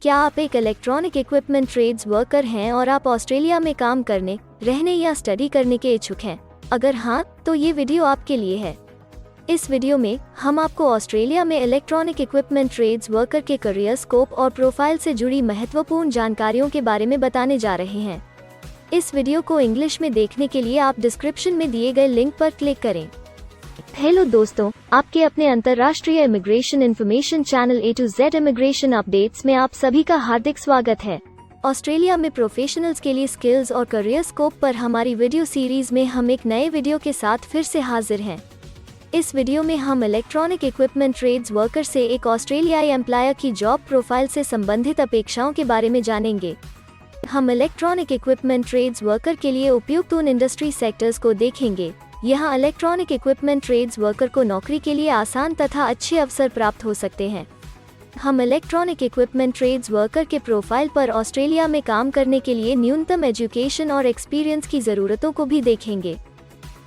क्या आप एक इलेक्ट्रॉनिक इक्विपमेंट ट्रेड्स वर्कर हैं और आप ऑस्ट्रेलिया में काम करने, रहने या स्टडी करने के इच्छुक हैं? अगर हाँ, तो ये वीडियो आपके लिए है। इस वीडियो में हम आपको ऑस्ट्रेलिया में इलेक्ट्रॉनिक इक्विपमेंट ट्रेड्स वर्कर के करियर स्कोप और प्रोफाइल से जुड़ी महत्वपूर्ण जानकारियों के बारे में बताने जा रहे हैं। इस वीडियो को इंग्लिश में देखने के लिए आप डिस्क्रिप्शन में दिए गए लिंक पर क्लिक करें। हेलो दोस्तों, आपके अपने अंतर्राष्ट्रीय immigration information channel A to Z immigration updates में आप सभी का हार्दिक स्वागत है। ऑस्ट्रेलिया में प्रोफेशनल्स के लिए स्किल्स और करियर स्कोप पर हमारी वीडियो सीरीज में हम एक नए वीडियो के साथ फिर से हाजिर हैं। इस वीडियो में हम इलेक्ट्रॉनिक इक्विपमेंट ट्रेड्स वर्कर से एक ऑस्ट्रेलियाई एम्प्लॉयर की जॉब प्रोफाइल से संबंधित अपेक्षाओं के बारे में जानेंगे। हम इलेक्ट्रॉनिक इक्विपमेंट ट्रेड्स वर्कर के लिए उपयुक्त उन इंडस्ट्री सेक्टर्स को देखेंगे। यहाँ इलेक्ट्रॉनिक इक्विपमेंट ट्रेड्स वर्कर को नौकरी के लिए आसान तथा अच्छे अवसर प्राप्त हो सकते हैं। हम इलेक्ट्रॉनिक इक्विपमेंट ट्रेड्स वर्कर के प्रोफाइल पर ऑस्ट्रेलिया में काम करने के लिए न्यूनतम एजुकेशन और एक्सपीरियंस की ज़रूरतों को भी देखेंगे।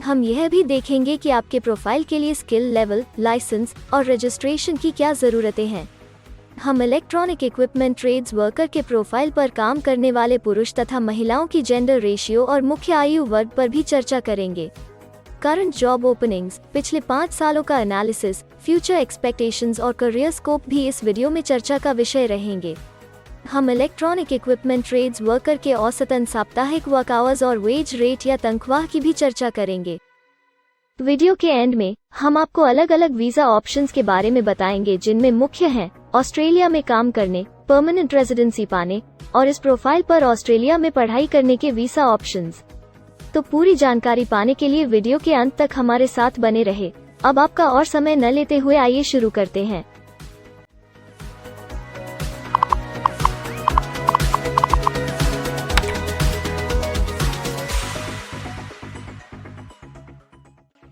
हम यह भी देखेंगे कि आपके प्रोफाइल के लिए स्किल लेवल, लाइसेंस और रजिस्ट्रेशन की क्या ज़रूरतें हैं। हम इलेक्ट्रॉनिक इक्विपमेंट ट्रेड्स वर्कर के प्रोफाइल पर काम करने वाले पुरुष तथा महिलाओं की जेंडर रेशियो और मुख्य आयु वर्ग पर भी चर्चा करेंगे। करंट जॉब ओपनिंग्स, पिछले 5 सालों का एनालिसिस, फ्यूचर एक्सपेक्टेशंस और करियर स्कोप भी इस वीडियो में चर्चा का विषय रहेंगे। हम इलेक्ट्रॉनिक इक्विपमेंट ट्रेड्स वर्कर के औसतन साप्ताहिक वर्क आवर्स और वेज रेट या तनख्वाह की भी चर्चा करेंगे। वीडियो के एंड में हम आपको अलग अलग वीजा ऑप्शंस के बारे में बताएंगे, जिनमें मुख्य हैं ऑस्ट्रेलिया में काम करने, परमानेंट रेजिडेंसी पाने और इस प्रोफाइल पर ऑस्ट्रेलिया में पढ़ाई करने के वीजा ऑप्शंस। तो पूरी जानकारी पाने के लिए वीडियो के अंत तक हमारे साथ बने रहे। अब आपका और समय न लेते हुए आइए शुरू करते हैं।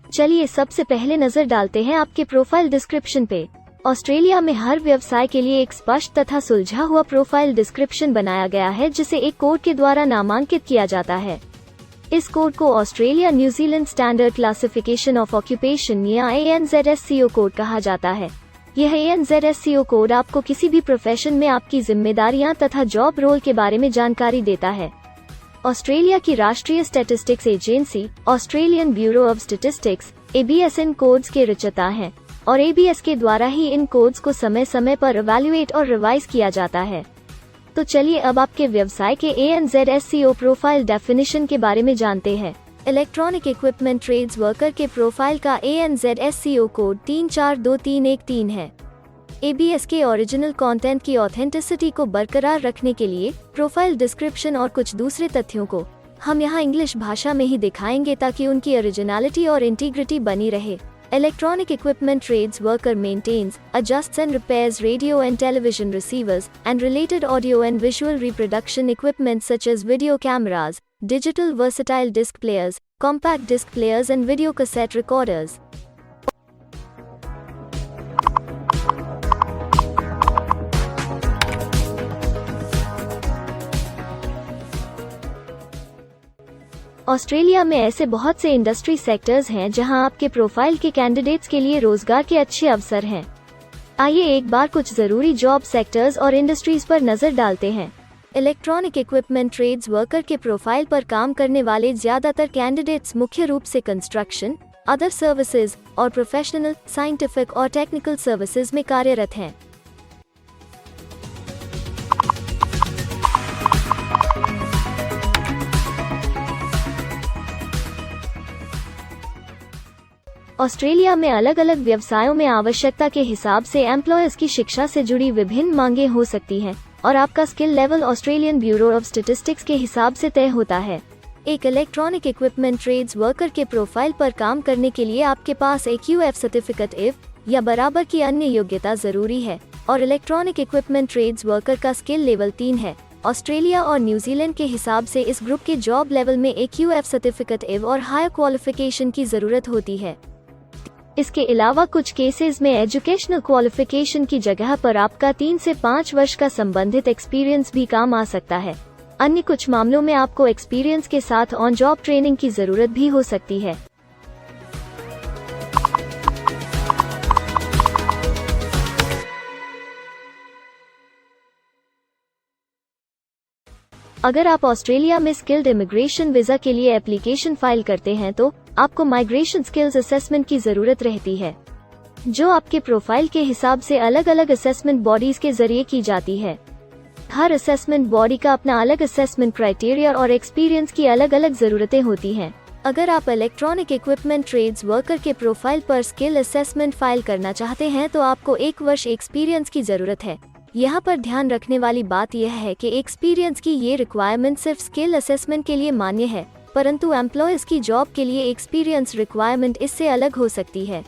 चलिए सबसे पहले नजर डालते हैं आपके प्रोफाइल डिस्क्रिप्शन पे। ऑस्ट्रेलिया में हर व्यवसाय के लिए एक स्पष्ट तथा सुलझा हुआ प्रोफाइल डिस्क्रिप्शन बनाया गया है, जिसे एक कोड के द्वारा नामांकित किया जाता है। इस कोड को Australia New Zealand standard classification of occupation या ANZSCO कोड कहा जाता है। यह ANZSCO कोड आपको किसी भी प्रोफेशन में आपकी जिम्मेदारियां तथा जॉब रोल के बारे में जानकारी देता है। ऑस्ट्रेलिया की राष्ट्रीय statistics agency Australian bureau of statistics ABS in codes के रचयिता हैं और ABS के द्वारा ही इन कोड्स को समय समय पर इवैल्यूएट और रिवाइज किया जाता है। तो चलिए अब आपके व्यवसाय के ANZSCO प्रोफाइल डेफिनेशन के बारे में जानते हैं। इलेक्ट्रॉनिक इक्विपमेंट ट्रेड्स वर्कर के प्रोफाइल का ANZSCO कोड 342313 है। ABS के ओरिजिनल कंटेंट की ऑथेंटिसिटी को बरकरार रखने के लिए प्रोफाइल डिस्क्रिप्शन और कुछ दूसरे तथ्यों को हम यहाँ इंग्लिश भाषा में ही दिखाएंगे, ताकि उनकी ओरिजिनलिटी और इंटीग्रिटी बनी रहे। Electronic equipment trades worker maintains, adjusts and repairs radio and television receivers, and related audio and visual reproduction equipment such as video cameras, digital versatile disc players, compact disc players and video cassette recorders. Australia में ऐसे बहुत से industry sectors हैं जहां आपके profile के candidates के लिए रोजगार के अच्छे अवसर हैं। आइए एक बार कुछ जरूरी जॉब सेक्टर्स और इंडस्ट्रीज पर नजर डालते हैं। इलेक्ट्रॉनिक इक्विपमेंट ट्रेड्स वर्कर के प्रोफाइल पर काम करने वाले ज्यादातर कैंडिडेट्स मुख्य रूप से कंस्ट्रक्शन, अदर सर्विसेज और प्रोफेशनल, साइंटिफिक और टेक्निकल सर्विसेज में कार्यरत हैं। ऑस्ट्रेलिया में अलग अलग व्यवसायों में आवश्यकता के हिसाब से एम्प्लॉयर्स की शिक्षा से जुड़ी विभिन्न मांगें हो सकती हैं और आपका skill level Australian bureau of statistics के हिसाब से तय होता है। एक इलेक्ट्रॉनिक इक्विपमेंट ट्रेड्स वर्कर के प्रोफाइल पर काम करने के लिए आपके पास AQF सर्टिफिकेट या बराबर की अन्य योग्यता जरूरी है और इलेक्ट्रॉनिक इक्विपमेंट ट्रेड्स वर्कर का स्किल लेवल 3 है। ऑस्ट्रेलिया और न्यूजीलैंड के हिसाब से इस ग्रुप के जॉब लेवल में AQF सर्टिफिकेट और हायर क्वालिफिकेशन की जरूरत होती है। इसके अलावा कुछ केसेस में एजुकेशनल क्वालिफिकेशन की जगह पर आपका 3 से 5 वर्ष का संबंधित एक्सपीरियंस भी काम आ सकता है। अन्य कुछ मामलों में आपको एक्सपीरियंस के साथ ऑन जॉब ट्रेनिंग की जरूरत भी हो सकती है। अगर आप ऑस्ट्रेलिया में स्किल्ड इमिग्रेशन वीजा के लिए एप्लीकेशन फाइल करते हैं तो आपको माइग्रेशन स्किल्स असेसमेंट की जरूरत रहती है, जो आपके प्रोफाइल के हिसाब से अलग अलग असेसमेंट बॉडीज के जरिए की जाती है। हर असेसमेंट बॉडी का अपना अलग असेसमेंट क्राइटेरिया और एक्सपीरियंस की अलग अलग जरूरतें होती हैं। अगर आप इलेक्ट्रॉनिक इक्विपमेंट ट्रेड्स वर्कर के प्रोफाइल पर स्किल असेसमेंट फाइल करना चाहते हैं तो आपको 1 वर्ष एक्सपीरियंस की जरूरत है। यहाँ पर ध्यान रखने वाली बात यह है कि एक्सपीरियंस की ये रिक्वायरमेंट सिर्फ स्किल असेसमेंट के लिए मान्य है, परंतु एम्प्लॉयर्स की जॉब के लिए एक्सपीरियंस रिक्वायरमेंट इससे अलग हो सकती है।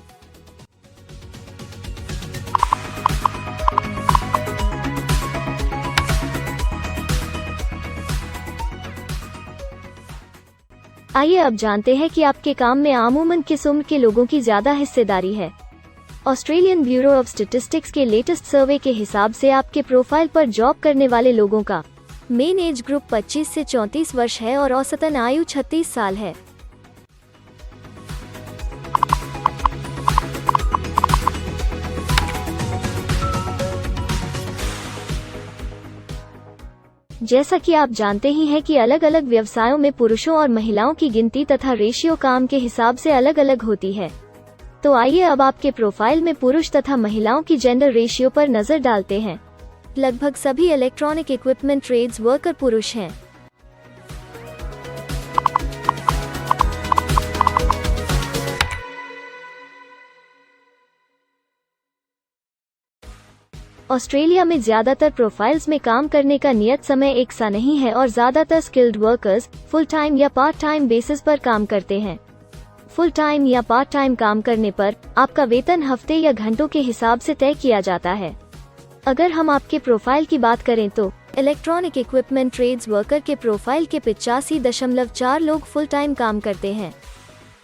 आइए अब जानते हैं कि आपके काम में आमूमन किस उम्र के लोगों की ज्यादा हिस्सेदारी है। ऑस्ट्रेलियन ब्यूरो ऑफ स्टैटिस्टिक्स के लेटेस्ट सर्वे के हिसाब से आपके प्रोफाइल पर जॉब करने वाले लोगों का मेन एज ग्रुप 25 से 34 वर्ष है और औसतन आयु 36 साल है। जैसा कि आप जानते ही हैं कि अलग अलग व्यवसायों में पुरुषों और महिलाओं की गिनती तथा रेशियो काम के हिसाब से अलग अलग होती है। तो आइए अब आपके प्रोफाइल में पुरुष तथा महिलाओं की जेंडर रेशियो पर नजर डालते हैं। लगभग सभी इलेक्ट्रॉनिक इक्विपमेंट ट्रेड्स वर्कर पुरुष हैं। ऑस्ट्रेलिया में ज्यादातर प्रोफाइल्स में काम करने का नियत समय एक सा नहीं है और ज्यादातर स्किल्ड वर्कर्स फुल टाइम या पार्ट टाइम बेसिस पर काम करते हैं। फुल टाइम या पार्ट टाइम काम करने पर आपका वेतन हफ्ते या घंटों के हिसाब से तय किया जाता है। अगर हम आपके प्रोफाइल की बात करें तो इलेक्ट्रॉनिक इक्विपमेंट ट्रेड्स वर्कर के प्रोफाइल के 85.4 लोग फुल टाइम काम करते हैं।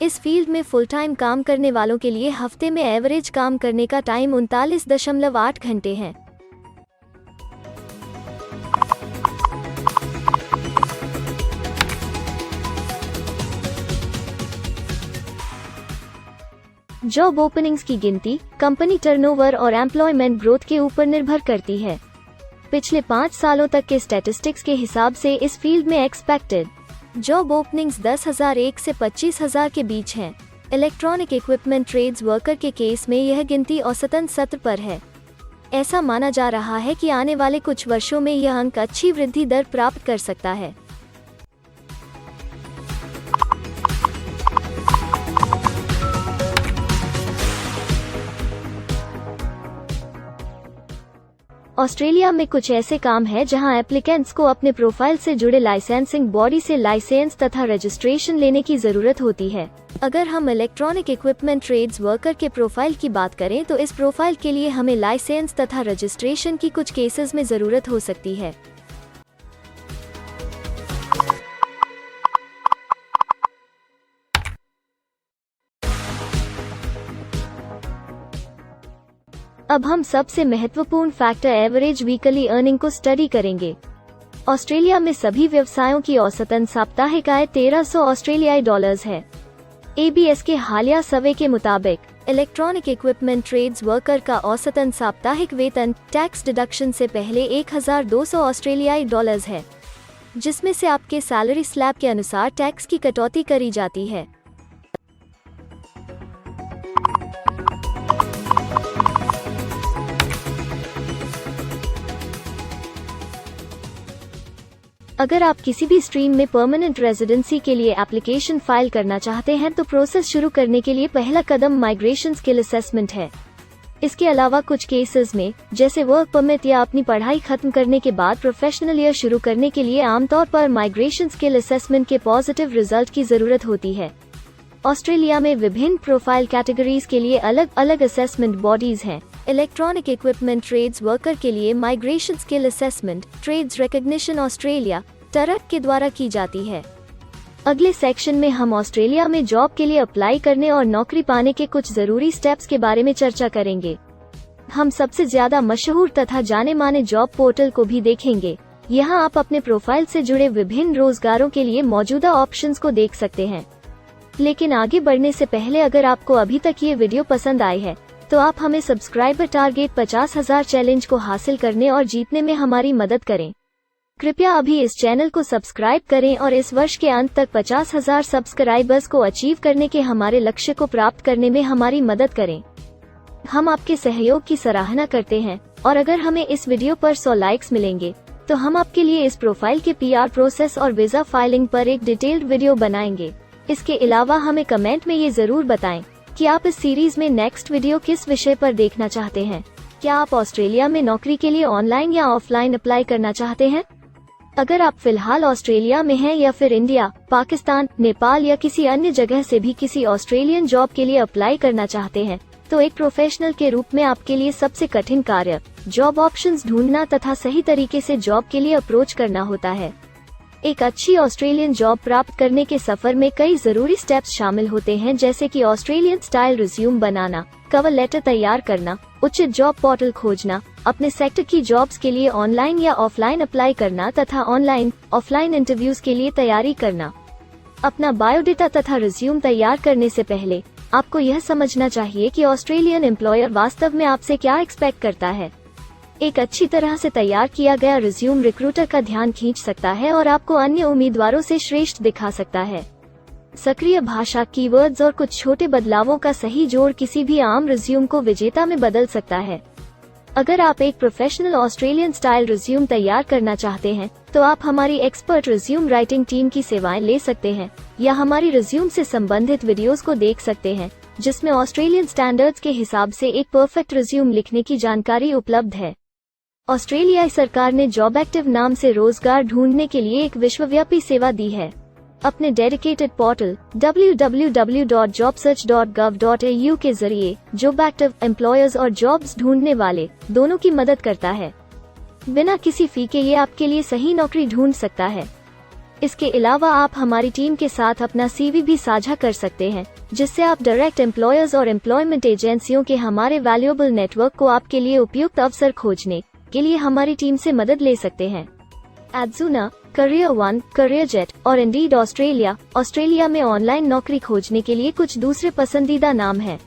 इस फील्ड में फुल टाइम काम करने वालों के लिए हफ्ते में एवरेज काम करने का टाइम 39.8 घंटे है। जॉब ओपनिंग्स की गिनती कंपनी टर्नओवर और एम्प्लॉयमेंट ग्रोथ के ऊपर निर्भर करती है। पिछले 5 सालों तक के स्टैटिस्टिक्स के हिसाब से इस फील्ड में एक्सपेक्टेड जॉब ओपनिंग्स 10,001 से 25,000 के बीच हैं। इलेक्ट्रॉनिक इक्विपमेंट ट्रेड्स वर्कर के केस में यह गिनती औसतन 70 पर है। ऐसा माना जा रहा है कि आने वाले कुछ वर्षों में यह अंक अच्छी वृद्धि दर प्राप्त कर सकता है। ऑस्ट्रेलिया में कुछ ऐसे काम हैं जहां एप्लीकेंट्स को अपने प्रोफाइल से जुड़े लाइसेंसिंग बॉडी से लाइसेंस तथा रजिस्ट्रेशन लेने की जरूरत होती है। अगर हम इलेक्ट्रॉनिक इक्विपमेंट ट्रेड्स वर्कर के प्रोफाइल की बात करें तो इस प्रोफाइल के लिए हमें लाइसेंस तथा रजिस्ट्रेशन की कुछ केसेस में जरूरत हो सकती है। अब हम सबसे महत्वपूर्ण फैक्टर एवरेज वीकली अर्निंग को स्टडी करेंगे। ऑस्ट्रेलिया में सभी व्यवसायों की औसतन साप्ताहिक आय 1300 ऑस्ट्रेलियाई डॉलर्स है। ABS के हालिया सर्वे के मुताबिक इलेक्ट्रॉनिक इक्विपमेंट ट्रेड्स वर्कर का औसतन साप्ताहिक वेतन टैक्स डिडक्शन से पहले 1200 ऑस्ट्रेलियाई डॉलर्स है, जिसमें से आपके सैलरी स्लैब के अनुसार टैक्स की कटौती करी जाती है। अगर आप किसी भी स्ट्रीम में परमानेंट रेजिडेंसी के लिए एप्लीकेशन फाइल करना चाहते हैं तो प्रोसेस शुरू करने के लिए पहला कदम माइग्रेशन स्किल असेसमेंट है। इसके अलावा कुछ केसेस में जैसे वर्क परमिट या अपनी पढ़ाई खत्म करने के बाद प्रोफेशनल ईयर शुरू करने के लिए आमतौर पर माइग्रेशन स्किल असेसमेंट के पॉजिटिव रिजल्ट की जरूरत होती है। ऑस्ट्रेलिया में विभिन्न प्रोफाइल कैटेगरीज के लिए अलग अलग असेसमेंट बॉडीज हैं। इलेक्ट्रॉनिक इक्विपमेंट ट्रेड्स वर्कर के लिए migration skill assessment trades recognition Australia टरक के द्वारा की जाती है। अगले सेक्शन में हम ऑस्ट्रेलिया में जॉब के लिए अप्लाई करने और नौकरी पाने के कुछ जरूरी स्टेप्स के बारे में चर्चा करेंगे। हम सबसे ज्यादा मशहूर तथा जाने माने जॉब पोर्टल को भी देखेंगे। यहाँ आप अपने प्रोफाइल से जुड़े विभिन्न रोजगारों के लिए मौजूदा ऑप्शंस को देख सकते हैं। लेकिन आगे बढ़ने से पहले अगर आपको अभी तक ये वीडियो पसंद आई है तो आप हमें सब्सक्राइबर टारगेट 50,000 चैलेंज को हासिल करने और जीतने में हमारी मदद करें। कृपया अभी इस चैनल को सब्सक्राइब करें और इस वर्ष के अंत तक 50,000 सब्सक्राइबर्स को अचीव करने के हमारे लक्ष्य को प्राप्त करने में हमारी मदद करें। हम आपके सहयोग की सराहना करते हैं और अगर हमें इस वीडियो पर 100 लाइक्स मिलेंगे तो हम आपके लिए इस प्रोफाइल के PR प्रोसेस और वीजा फाइलिंग पर एक डिटेल्ड वीडियो बनाएंगे। इसके अलावा हमें कमेंट में ये जरूर बताएं कि आप इस सीरीज में नेक्स्ट वीडियो किस विषय पर देखना चाहते हैं। क्या आप ऑस्ट्रेलिया में नौकरी के लिए ऑनलाइन या ऑफलाइन अप्लाई करना चाहते हैं? अगर आप फिलहाल ऑस्ट्रेलिया में हैं या फिर इंडिया, पाकिस्तान, नेपाल या किसी अन्य जगह से भी किसी ऑस्ट्रेलियन जॉब के लिए अप्लाई करना चाहते हैं, तो एक प्रोफेशनल के रूप में आपके लिए सबसे कठिन कार्य जॉब ऑप्शंस ढूंढना तथा सही तरीके से जॉब के लिए अप्रोच करना होता है। एक अच्छी ऑस्ट्रेलियन जॉब प्राप्त करने के सफर में कई जरूरी स्टेप्स शामिल होते हैं, जैसे कि ऑस्ट्रेलियन स्टाइल रिज्यूम बनाना, कवर लेटर तैयार करना, उचित जॉब पोर्टल खोजना, अपने सेक्टर की जॉब्स के लिए ऑनलाइन या ऑफलाइन अप्लाई करना तथा ऑनलाइन ऑफलाइन इंटरव्यूज के लिए तैयारी करना। अपना बायोडेटा तथा रिज्यूम तैयार करने से पहले आपको यह समझना चाहिए कि ऑस्ट्रेलियन एम्प्लॉयर वास्तव में आपसे क्या एक्सपेक्ट करता है। एक अच्छी तरह से तैयार किया गया रिज्यूम रिक्रूटर का ध्यान खींच सकता है और आपको अन्य उम्मीदवारों से श्रेष्ठ दिखा सकता है। सक्रिय भाषा, कीवर्ड्स और कुछ छोटे बदलावों का सही जोड़ किसी भी आम रिज्यूम को विजेता में बदल सकता है। अगर आप एक प्रोफेशनल ऑस्ट्रेलियन स्टाइल रिज्यूम तैयार करना चाहते हैं तो आप हमारी एक्सपर्ट रिज्यूम राइटिंग टीम की सेवाएं ले सकते हैं या हमारी रिज्यूम से संबंधित वीडियोस को देख सकते हैं, जिसमें ऑस्ट्रेलियन स्टैंडर्ड्स के हिसाब से एक परफेक्ट रिज्यूम लिखने की जानकारी उपलब्ध है। ऑस्ट्रेलियाई सरकार ने जॉब एक्टिव नाम से रोजगार ढूंढने के लिए एक विश्वव्यापी सेवा दी है। अपने डेडिकेटेड पोर्टल www.jobsearch.gov.au के जरिए जॉब एक्टिव एम्प्लॉयर्स और जॉब्स ढूंढने वाले दोनों की मदद करता है। बिना किसी फी के ये आपके लिए सही नौकरी ढूंढ सकता है। इसके अलावा आप हमारी टीम के साथ अपना CV भी साझा कर सकते हैं, जिससे आप डायरेक्ट एम्प्लॉयर्स और एम्प्लॉयमेंट एजेंसियों के हमारे वैल्यूएबल नेटवर्क को आपके लिए उपयुक्त अवसर खोजने के लिए हमारी टीम से मदद ले सकते हैं। एडजुना, करियर वन, करियर जेट और इंडीड ऑस्ट्रेलिया में ऑनलाइन नौकरी खोजने के लिए कुछ दूसरे पसंदीदा नाम हैं।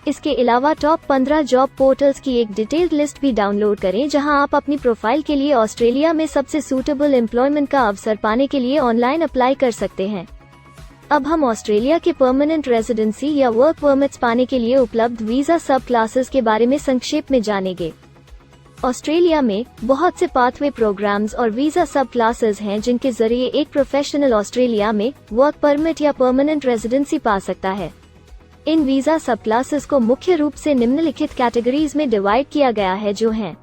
इसके अलावा टॉप 15 जॉब पोर्टल्स की एक डिटेल्ड लिस्ट भी डाउनलोड करें, जहां आप अपनी प्रोफाइल के लिए ऑस्ट्रेलिया में सबसे सूटेबल एम्प्लॉयमेंट का अवसर पाने के लिए ऑनलाइन अप्लाई कर सकते हैं। अब हम ऑस्ट्रेलिया के परमानेंट रेजिडेंसी या वर्क परमिट्स पाने के लिए उपलब्ध वीजा सब क्लासेस के बारे में संक्षेप में जानेंगे। ऑस्ट्रेलिया में बहुत से पाथवे प्रोग्राम्स और वीजा सब क्लासेस हैं, जिनके जरिए एक प्रोफेशनल ऑस्ट्रेलिया में वर्क परमिट या परमानेंट रेजिडेंसी पा सकता है। इन वीजा सब क्लासेस को मुख्य रूप से निम्नलिखित कैटेगरीज में डिवाइड किया गया है, जो हैं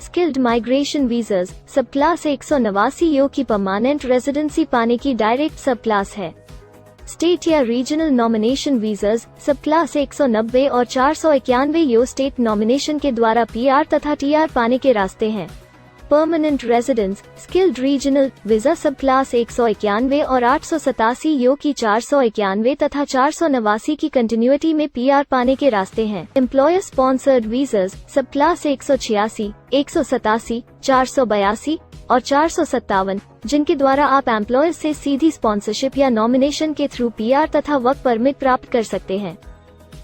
स्किल्ड माइग्रेशन वीजास सब क्लास 189 यो की परमानेंट रेजिडेंसी पाने की डायरेक्ट सब क्लास है। स्टेट या रीजनल नॉमिनेशन वीजास सब क्लास 190 और 491 यो स्टेट नॉमिनेशन के द्वारा PR तथा TR पाने के रास्ते हैं। Permanent residence skilled regional visa सब क्लास 191 और 887 यो की 491 तथा 489 की कंटिन्यूटी में PR पाने के रास्ते हैं। एम्प्लॉयर स्पॉन्सर्ड वीजास सब क्लास 186, 187, 482 और 457, जिनके द्वारा आप एम्प्लॉयर से सीधी स्पॉन्सरशिप या नॉमिनेशन के थ्रू PR तथा वर्क परमिट प्राप्त कर सकते हैं।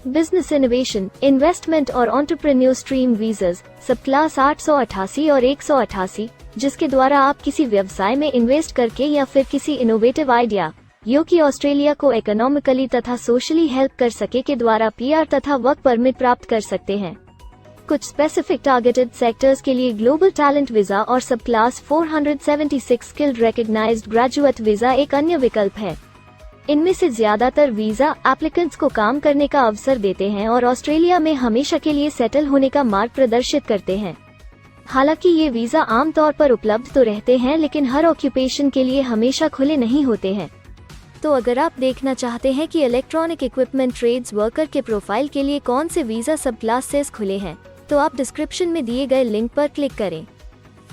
बिजनेस इनोवेशन, इन्वेस्टमेंट और एंटरप्रेन्योर स्ट्रीम वीजास सब क्लास 888 और 188, जिसके द्वारा आप किसी व्यवसाय में इन्वेस्ट करके या फिर किसी इनोवेटिव आइडिया यो कि ऑस्ट्रेलिया को इकोनॉमिकली तथा सोशली हेल्प कर सके के द्वारा PR तथा वर्क परमिट प्राप्त कर सकते हैं। कुछ स्पेसिफिक टारगेटेड सेक्टर्स के लिए ग्लोबल टैलेंट वीजा और सब 476 skilled recognised graduate visa एक अन्य विकल्प है। इनमें से ज्यादातर वीजा एप्लीकेंट्स को काम करने का अवसर देते हैं और ऑस्ट्रेलिया में हमेशा के लिए सेटल होने का मार्ग प्रदर्शित करते हैं। हालांकि ये वीजा आमतौर पर उपलब्ध तो रहते हैं, लेकिन हर ऑक्यूपेशन के लिए हमेशा खुले नहीं होते हैं। तो अगर आप देखना चाहते हैं कि इलेक्ट्रॉनिक इक्विपमेंट ट्रेड्स वर्कर के प्रोफाइल के लिए कौन से वीजा सब क्लासेस खुले हैं, तो आप डिस्क्रिप्शन में दिए गए लिंक पर क्लिक करें।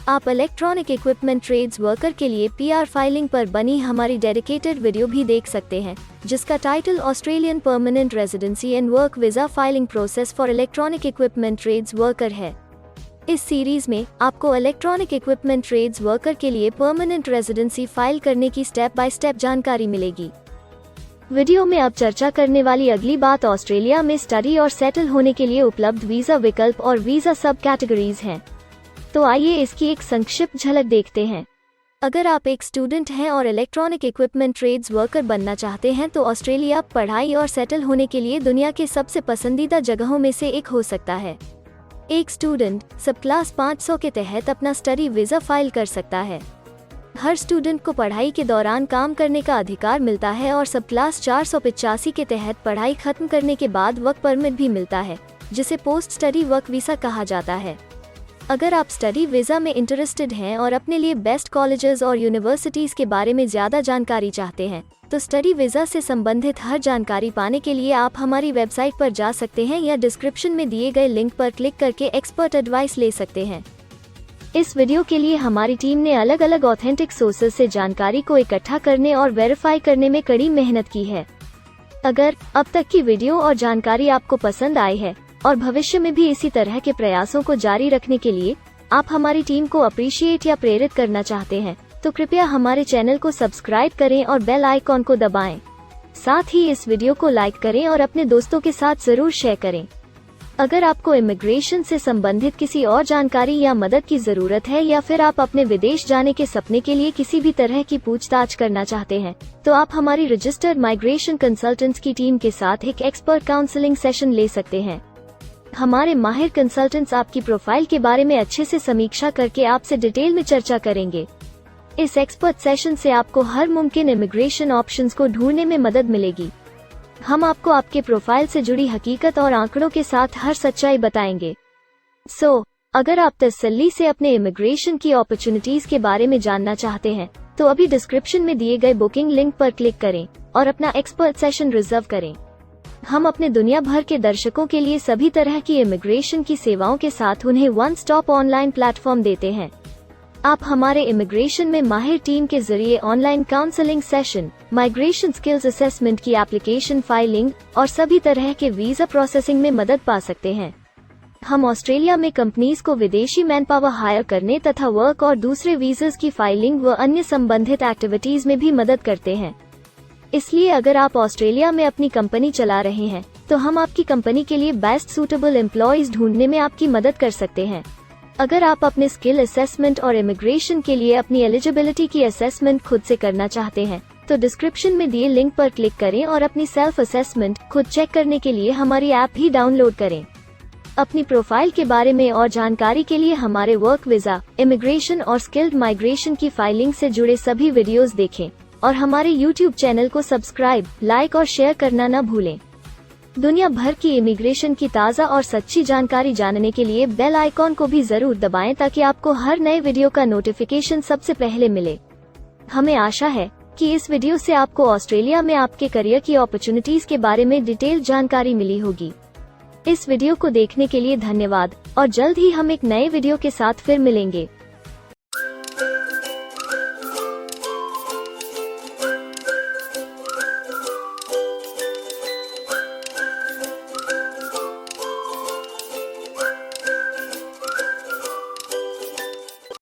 आप इलेक्ट्रॉनिक इक्विपमेंट ट्रेड्स वर्कर के लिए PR फाइलिंग पर बनी हमारी डेडिकेटेड वीडियो भी देख सकते हैं, जिसका title Australian permanent residency and work visa filing process for electronic equipment trades worker है। इस सीरीज में आपको इलेक्ट्रॉनिक इक्विपमेंट ट्रेड्स वर्कर के लिए परमानेंट रेजिडेंसी फाइल करने की स्टेप बाय स्टेप जानकारी मिलेगी। वीडियो में अब चर्चा करने वाली अगली बात ऑस्ट्रेलिया में स्टडी और सेटल होने के लिए उपलब्ध वीजा विकल्प और वीजा सब कैटेगरीज हैं। तो आइए इसकी एक संक्षिप्त झलक देखते हैं। अगर आप एक स्टूडेंट हैं और इलेक्ट्रॉनिक इक्विपमेंट ट्रेड्स वर्कर बनना चाहते हैं तो ऑस्ट्रेलिया पढ़ाई और सेटल होने के लिए दुनिया के सबसे पसंदीदा जगहों में से एक हो सकता है। एक स्टूडेंट सब क्लास 500 के तहत अपना स्टडी वीज़ा फाइल कर सकता है। हर स्टूडेंट को पढ़ाई के दौरान काम करने का अधिकार मिलता है और सब क्लास 485 के तहत पढ़ाई खत्म करने के बाद वर्क परमिट भी मिलता है, जिसे पोस्ट स्टडी वर्क वीज़ा कहा जाता है। अगर आप स्टडी वीज़ा में इंटरेस्टेड हैं और अपने लिए बेस्ट कॉलेजेस और यूनिवर्सिटीज़ के बारे में ज़्यादा जानकारी चाहते हैं, तो स्टडी वीज़ा से संबंधित हर जानकारी पाने के लिए आप हमारी वेबसाइट पर जा सकते हैं या डिस्क्रिप्शन में दिए गए लिंक पर क्लिक करके एक्सपर्ट एडवाइस ले सकते हैं। इस वीडियो के लिए हमारी टीम ने अलग अलग ऑथेंटिक सोर्सेज से जानकारी को इकट्ठा करने और वेरीफाई करने में कड़ी मेहनत की है। अगर अब तक की वीडियो और जानकारी आपको पसंद आई है और भविष्य में भी इसी तरह के प्रयासों को जारी रखने के लिए आप हमारी टीम को अप्रिशिएट या प्रेरित करना चाहते हैं, तो कृपया हमारे चैनल को सब्सक्राइब करें और बेल आइकॉन को दबाएं। साथ ही इस वीडियो को लाइक करें और अपने दोस्तों के साथ जरूर शेयर करें। अगर आपको इमिग्रेशन से संबंधित किसी और जानकारी या मदद की जरूरत है या फिर आप अपने विदेश जाने के सपने के लिए किसी भी तरह की पूछताछ करना चाहते हैं, तो आप हमारी रजिस्टर्ड माइग्रेशन कंसल्टेंट्स की टीम के साथ एक एक्सपर्ट काउंसलिंग सेशन ले सकते हैं। हमारे माहिर कंसल्टेंट्स आपकी प्रोफाइल के बारे में अच्छे से समीक्षा करके आपसे डिटेल में चर्चा करेंगे। इस एक्सपर्ट सेशन से आपको हर मुमकिन इमिग्रेशन ऑप्शंस को ढूंढने में मदद मिलेगी। हम आपको आपके प्रोफाइल से जुड़ी हकीकत और आंकड़ों के साथ हर सच्चाई बताएंगे। अगर आप तसल्ली से अपने इमिग्रेशन की अपॉर्चुनिटीज के बारे में जानना चाहते हैं, तो अभी डिस्क्रिप्शन में दिए गए बुकिंग लिंक पर क्लिक करें और अपना एक्सपर्ट सेशन रिजर्व करें। हम अपने दुनिया भर के दर्शकों के लिए सभी तरह की इमिग्रेशन की सेवाओं के साथ उन्हें वन स्टॉप ऑनलाइन प्लेटफॉर्म देते हैं। आप हमारे इमिग्रेशन में माहिर टीम के जरिए online counselling session, migration skills assessment की एप्लीकेशन फाइलिंग और सभी तरह के वीजा प्रोसेसिंग में मदद पा सकते हैं। हम ऑस्ट्रेलिया में कंपनीज को विदेशी मैन पावर हायर करने तथा वर्क और दूसरे वीजास की फाइलिंग व अन्य संबंधित एक्टिविटीज में भी मदद करते हैं। इसलिए अगर आप ऑस्ट्रेलिया में अपनी कंपनी चला रहे हैं, तो हम आपकी कंपनी के लिए बेस्ट सूटेबल एम्प्लॉयज ढूंढने में आपकी मदद कर सकते हैं। अगर आप अपने स्किल असेसमेंट और इमिग्रेशन के लिए अपनी एलिजिबिलिटी की असेसमेंट खुद से करना चाहते हैं, तो डिस्क्रिप्शन में दिए लिंक पर क्लिक करें और अपनी सेल्फ असेसमेंट खुद चेक करने के लिए हमारी ऐप भी डाउनलोड करें। अपनी प्रोफाइल के बारे में और जानकारी के लिए हमारे वर्क वीजा, इमिग्रेशन और स्किल्ड माइग्रेशन की फाइलिंग से जुड़े सभी वीडियोस देखें और हमारे YouTube चैनल को सब्सक्राइब, लाइक और शेयर करना न भूलें। दुनिया भर की इमिग्रेशन की ताज़ा और सच्ची जानकारी जानने के लिए बेल आइकॉन को भी जरूर दबाएं ताकि आपको हर नए वीडियो का नोटिफिकेशन सबसे पहले मिले। हमें आशा है कि इस वीडियो से आपको ऑस्ट्रेलिया में आपके करियर की अपॉर्चुनिटीज के बारे में डिटेल जानकारी मिली होगी। इस वीडियो को देखने के लिए धन्यवाद और जल्द ही हम एक नए वीडियो के साथ फिर मिलेंगे।